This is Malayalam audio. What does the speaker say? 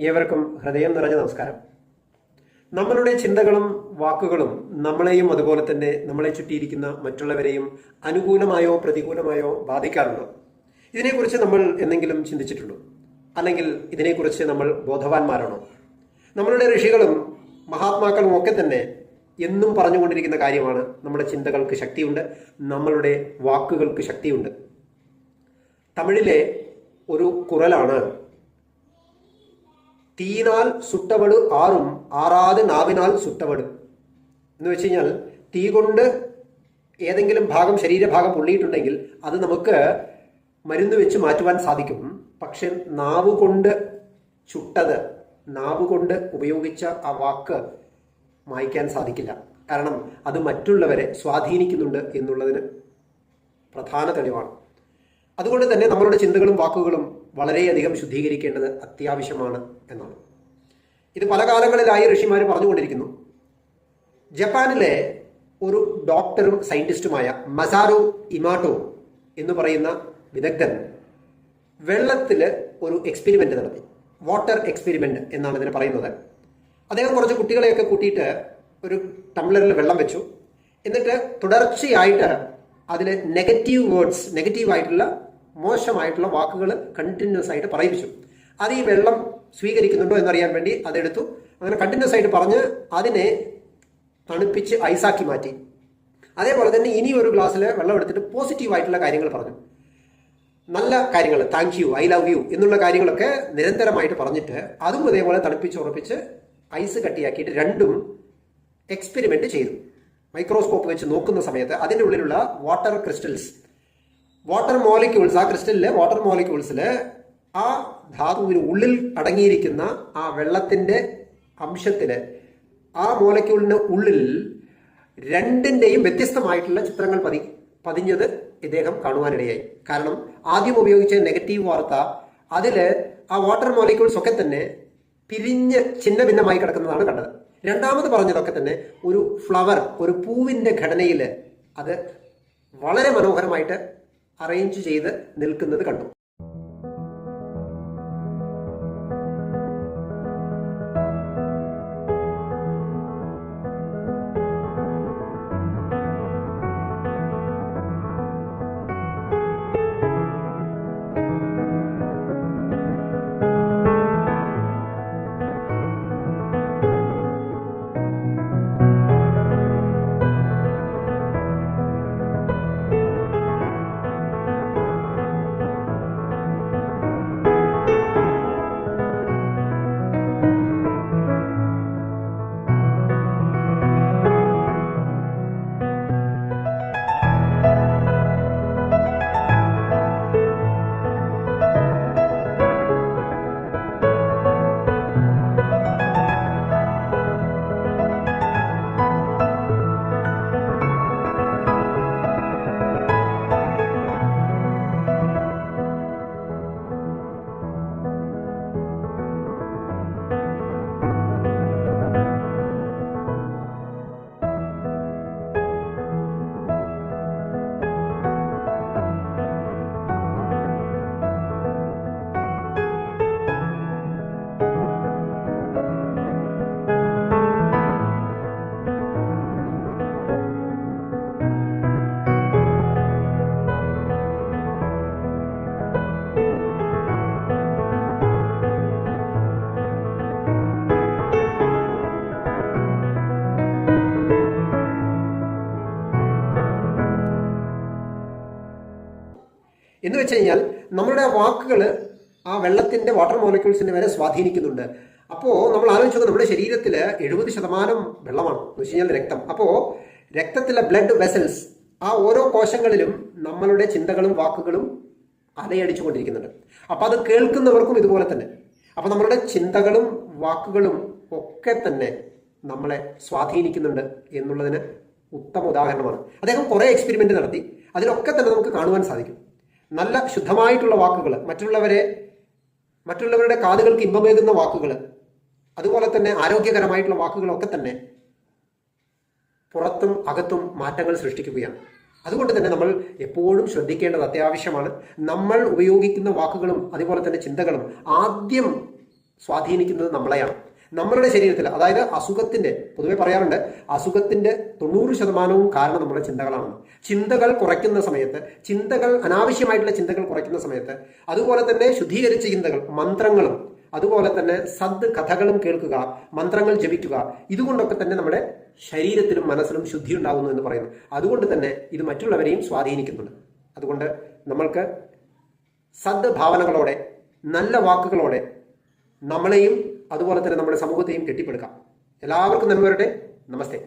ഏവർക്കും ഹൃദയം നിറഞ്ഞ നമസ്കാരം. നമ്മളുടെ ചിന്തകളും വാക്കുകളും നമ്മളെയും അതുപോലെ തന്നെ നമ്മളെ ചുറ്റിയിരിക്കുന്ന മറ്റുള്ളവരെയും അനുകൂലമായോ പ്രതികൂലമായോ ബാധിക്കാറുണ്ടോ? ഇതിനെക്കുറിച്ച് നമ്മൾ എന്തെങ്കിലും ചിന്തിച്ചിട്ടുണ്ടോ? അല്ലെങ്കിൽ ഇതിനെക്കുറിച്ച് നമ്മൾ ബോധവാന്മാരാണോ? നമ്മളുടെ ഋഷികളും മഹാത്മാക്കളും ഒക്കെ തന്നെ എന്നും പറഞ്ഞുകൊണ്ടിരിക്കുന്ന കാര്യമാണ്, നമ്മുടെ ചിന്തകൾക്ക് ശക്തിയുണ്ട്, നമ്മളുടെ വാക്കുകൾക്ക് ശക്തിയുണ്ട്. തമിഴിലെ ഒരു കുറലാണ്, തീനാൽ സുട്ടവട് ആറും ആറാത് നാവിനാൽ സുട്ടവട് എന്ന് വെച്ച് കഴിഞ്ഞാൽ, തീ കൊണ്ട് ഏതെങ്കിലും ഭാഗം ശരീരഭാഗം പൊള്ളിയിട്ടുണ്ടെങ്കിൽ അത് നമുക്ക് മരുന്ന് വെച്ച് മാറ്റുവാൻ സാധിക്കും. പക്ഷെ നാവ് കൊണ്ട് ചുട്ടത്, നാവ് കൊണ്ട് ഉപയോഗിച്ച ആ വാക്ക് മായ്ക്കാൻ സാധിക്കില്ല. കാരണം അത് മറ്റുള്ളവരെ സ്വാധീനിക്കുന്നുണ്ട് എന്നുള്ളതിന് പ്രധാന തെളിവാണ്. അതുകൊണ്ട് തന്നെ നമ്മളുടെ ചിന്തകളും വാക്കുകളും വളരെയധികം ശുദ്ധീകരിക്കേണ്ടത് അത്യാവശ്യമാണ് എന്നാണ്. ഇത് പല കാലങ്ങളിലായി ഋഷിമാർ പറഞ്ഞുകൊണ്ടിരിക്കുന്നു. ജപ്പാനിലെ ഒരു ഡോക്ടറും സയന്റിസ്റ്റുമായ മസാരു ഇമാട്ടോ എന്ന് പറയുന്ന വിദഗ്ധൻ വെള്ളത്തിൽ ഒരു എക്സ്പെരിമെന്റ് നടത്തി. വാട്ടർ എക്സ്പെരിമെന്റ് എന്നാണ് ഇതിനെ പറയുന്നത്. അദ്ദേഹം കുറച്ച് കുട്ടികളെയൊക്കെ കൂട്ടിയിട്ട് ഒരു ടംബ്ലറിൽ വെള്ളം വെച്ചു. എന്നിട്ട് തുടർച്ചയായിട്ട് അതിൽ നെഗറ്റീവ് വേർഡ്സ്, നെഗറ്റീവായിട്ടുള്ള മോശമായിട്ടുള്ള വാക്കുകൾ കണ്ടിന്യൂസ് ആയിട്ട് പറയിപ്പിച്ചു. അത് ഈ വെള്ളം സ്വീകരിക്കുന്നുണ്ടോ എന്നറിയാൻ വേണ്ടി അതെടുത്തു. അങ്ങനെ കണ്ടിന്യൂസ് ആയിട്ട് പറഞ്ഞ് അതിനെ തണുപ്പിച്ച് ഐസാക്കി മാറ്റി. അതേപോലെ തന്നെ ഇനി ഒരു ഗ്ലാസ്സിൽ വെള്ളം എടുത്തിട്ട് പോസിറ്റീവായിട്ടുള്ള കാര്യങ്ങൾ പറഞ്ഞു. നല്ല കാര്യങ്ങൾ, thank you, I love you എന്നുള്ള കാര്യങ്ങളൊക്കെ നിരന്തരമായിട്ട് പറഞ്ഞിട്ട് അതും അതേപോലെ തണുപ്പിച്ച് ഉറപ്പിച്ച് ഐസ് കട്ടിയാക്കിയിട്ട് രണ്ടും എക്സ്പെരിമെന്റ് ചെയ്തു. മൈക്രോസ്കോപ്പ് വെച്ച് നോക്കുന്ന സമയത്ത് അതിൻ്റെ ഉള്ളിലുള്ള വാട്ടർ ക്രിസ്റ്റൽസ്, വാട്ടർ മോളിക്യൂൾസ്, ആ ക്രിസ്റ്റലിലെ വാട്ടർ മോളിക്യൂൾസിൽ ആ ധാതുവിന് ഉള്ളിൽ അടങ്ങിയിരിക്കുന്ന ആ വെള്ളത്തിൻ്റെ അംശത്തിൽ, ആ മോളിക്യൂളിന് ഉള്ളിൽ രണ്ടിൻ്റെയും വ്യത്യസ്തമായിട്ടുള്ള ചിത്രങ്ങൾ പതിഞ്ഞത് ഇദ്ദേഹം കാണുവാനിടയായി. കാരണം ആദ്യം ഉപയോഗിച്ച നെഗറ്റീവ് വാർത്ത, അതിൽ ആ വാട്ടർ മോളിക്യൂൾസ് ഒക്കെ തന്നെ പിരിഞ്ഞ് ഛിന്ന ഭിന്നമായി കിടക്കുന്നതാണ് കണ്ടത്. രണ്ടാമത് പറഞ്ഞതൊക്കെ തന്നെ ഒരു ഫ്ലവർ, ഒരു പൂവിൻ്റെ ഘടനയിൽ അത് വളരെ മനോഹരമായിട്ട് അറേഞ്ച് ചെയ്ത് നിൽക്കുന്നത് കണ്ടു. എന്ന് വെച്ച് കഴിഞ്ഞാൽ നമ്മളുടെ വാക്കുകൾ ആ വെള്ളത്തിൻ്റെ വാട്ടർ മോളിക്യൂൾസിനെ വരെ സ്വാധീനിക്കുന്നുണ്ട്. അപ്പോൾ നമ്മൾ ആലോചിച്ചത്, നമ്മുടെ ശരീരത്തിൽ 70% വെള്ളമാണ് എന്ന് വെച്ച് കഴിഞ്ഞാൽ രക്തം. അപ്പോൾ രക്തത്തിലെ ബ്ലഡ് വെസൽസ്, ആ ഓരോ കോശങ്ങളിലും നമ്മളുടെ ചിന്തകളും വാക്കുകളും അലയടിച്ചു കൊണ്ടിരിക്കുന്നുണ്ട്. അപ്പോൾ അത് കേൾക്കുന്നവർക്കും ഇതുപോലെ തന്നെ. അപ്പോൾ നമ്മളുടെ ചിന്തകളും വാക്കുകളും ഒക്കെ തന്നെ നമ്മളെ സ്വാധീനിക്കുന്നുണ്ട് എന്നുള്ളതിന് ഉത്തമ ഉദാഹരണമാണ്. അദ്ദേഹം കുറേ എക്സ്പെരിമെന്റ് നടത്തി. അതിലൊക്കെ തന്നെ നമുക്ക് കാണുവാൻ സാധിക്കും, നല്ല ശുദ്ധമായിട്ടുള്ള വാക്കുകൾ, മറ്റുള്ളവരുടെ കാതുകൾക്ക് ഇമ്പമേകുന്ന വാക്കുകൾ, അതുപോലെ തന്നെ ആരോഗ്യകരമായിട്ടുള്ള വാക്കുകളൊക്കെ തന്നെ പുറത്തും അകത്തും മാറ്റങ്ങൾ സൃഷ്ടിക്കുകയാണ്. അതുകൊണ്ട് തന്നെ നമ്മൾ എപ്പോഴും ശ്രദ്ധിക്കേണ്ടത് അത്യാവശ്യമാണ്. നമ്മൾ ഉപയോഗിക്കുന്ന വാക്കുകളും അതുപോലെ തന്നെ ചിന്തകളും ആദ്യം സ്വാധീനിക്കുന്നത് നമ്മളെയാണ്. നമ്മളുടെ ശരീരത്തിൽ, അതായത് അസുഖത്തിന്റെ, പൊതുവെ പറയാറുണ്ട് അസുഖത്തിന്റെ 90% കാരണം നമ്മുടെ ചിന്തകളാണ്. ചിന്തകൾ കുറയ്ക്കുന്ന സമയത്ത്, അനാവശ്യമായിട്ടുള്ള ചിന്തകൾ കുറയ്ക്കുന്ന സമയത്ത്, അതുപോലെ തന്നെ ശുദ്ധീകരിച്ച ചിന്തകൾ, മന്ത്രങ്ങളും അതുപോലെ തന്നെ സദ് കഥകളും കേൾക്കുക, മന്ത്രങ്ങൾ ജപിക്കുക, ഇതുകൊണ്ടൊക്കെ തന്നെ നമ്മുടെ ശരീരത്തിലും മനസ്സിലും ശുദ്ധി ഉണ്ടാകുന്നു എന്ന് പറയുന്നു. അതുകൊണ്ട് തന്നെ ഇത് മറ്റുള്ളവരെയും സ്വാധീനിക്കുന്നുണ്ട്. അതുകൊണ്ട് നമ്മൾക്ക് സദ് ഭാവനകളോടെ, നല്ല വാക്കുകളോടെ നമ്മളെയും അതുപോലെ തന്നെ നമ്മുടെ സമൂഹത്തെയും കെട്ടിപ്പടുക്കാം. എല്ലാവർക്കും നന്മ വരട്ടെ. നമസ്തേ.